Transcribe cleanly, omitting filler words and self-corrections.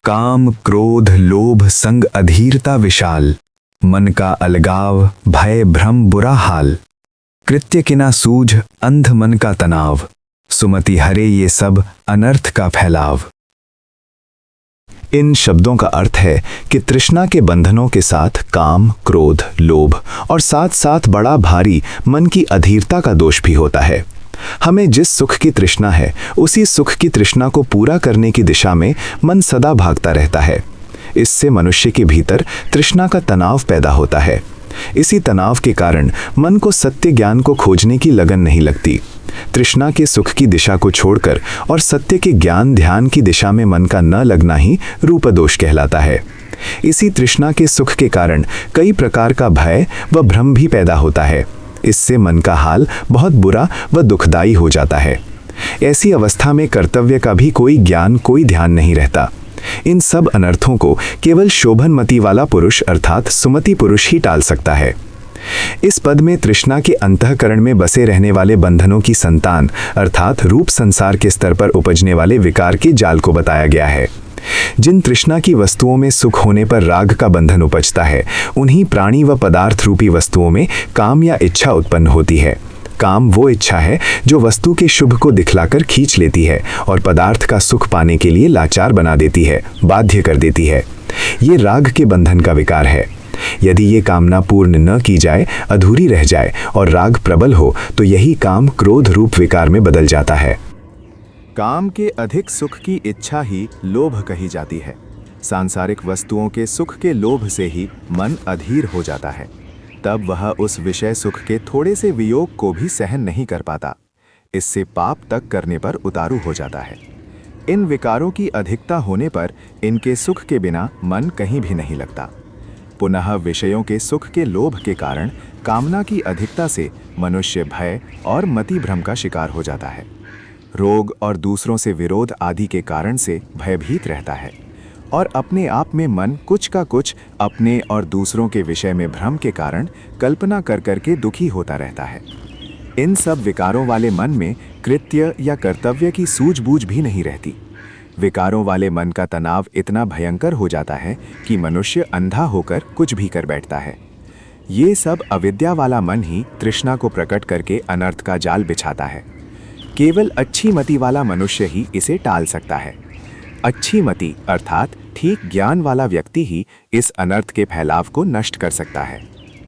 काम क्रोध लोभ संग अधीरता विशाल, मन का अलगाव भय भ्रम बुरा हाल। कृत्य किना सूझ अंध मन का तनाव, सुमति हरे ये सब अनर्थ का फैलाव। इन शब्दों का अर्थ है कि तृष्णा के बंधनों के साथ काम क्रोध लोभ और साथ साथ बड़ा भारी मन की अधीरता का दोष भी होता है। हमें जिस सुख की तृष्णा है उसी सुख की तृष्णा को पूरा करने की दिशा में मन सदा भागता रहता है। इससे मनुष्य के भीतर तृष्णा का तनाव पैदा होता है। इसी तनाव के कारण मन को सत्य ज्ञान को खोजने की लगन नहीं लगती। तृष्णा के सुख की दिशा को छोड़कर और सत्य के ज्ञान ध्यान की दिशा में मन का न लगना ही रूपदोष कहलाता है। इसी तृष्णा के सुख के कारण कई प्रकार का भय व भ्रम भी पैदा होता है। इससे मन का हाल बहुत बुरा व दुखदायी हो जाता है। ऐसी अवस्था में कर्तव्य का भी कोई ज्ञान कोई ध्यान नहीं रहता। इन सब अनर्थों को केवल शोभनमति वाला पुरुष अर्थात सुमति पुरुष ही टाल सकता है। इस पद में तृष्णा के अंतःकरण में बसे रहने वाले बंधनों की संतान अर्थात रूप संसार के स्तर पर उपजने वाले विकार के जाल को बताया गया है। जिन तृष्णा की वस्तुओं में सुख होने पर राग का बंधन उपजता है, उन्हीं प्राणी व पदार्थ रूपी वस्तुओं में काम या इच्छा उत्पन्न होती है। काम वो इच्छा है जो वस्तु के शुभ को दिखलाकर खींच लेती है और पदार्थ का सुख पाने के लिए लाचार बना देती है, बाध्य कर देती है। ये राग के बंधन का विकार है। यदि ये कामना पूर्ण न की जाए, अधूरी रह जाए और राग प्रबल हो तो यही काम क्रोध रूप विकार में बदल जाता है। काम के अधिक सुख की इच्छा ही लोभ कही जाती है। सांसारिक वस्तुओं के सुख के लोभ से ही मन अधीर हो जाता है। तब वह उस विषय सुख के थोड़े से वियोग को भी सहन नहीं कर पाता। इससे पाप तक करने पर उतारू हो जाता है। इन विकारों की अधिकता होने पर इनके सुख के बिना मन कहीं भी नहीं लगता। पुनः विषयों के सुख के लोभ के कारण कामना की अधिकता से मनुष्य भय और मति भ्रम का शिकार हो जाता है। रोग और दूसरों से विरोध आदि के कारण से भयभीत रहता है और अपने आप में मन कुछ का कुछ अपने और दूसरों के विषय में भ्रम के कारण कल्पना कर करके दुखी होता रहता है। इन सब विकारों वाले मन में कृत्य या कर्तव्य की सूझबूझ भी नहीं रहती। विकारों वाले मन का तनाव इतना भयंकर हो जाता है कि मनुष्य अंधा होकर कुछ भी कर बैठता है। ये सब अविद्या वाला मन ही तृष्णा को प्रकट करके अनर्थ का जाल बिछाता है। केवल अच्छी मति वाला मनुष्य ही इसे टाल सकता है। अच्छी मति अर्थात ठीक ज्ञान वाला व्यक्ति ही इस अनर्थ के फैलाव को नष्ट कर सकता है।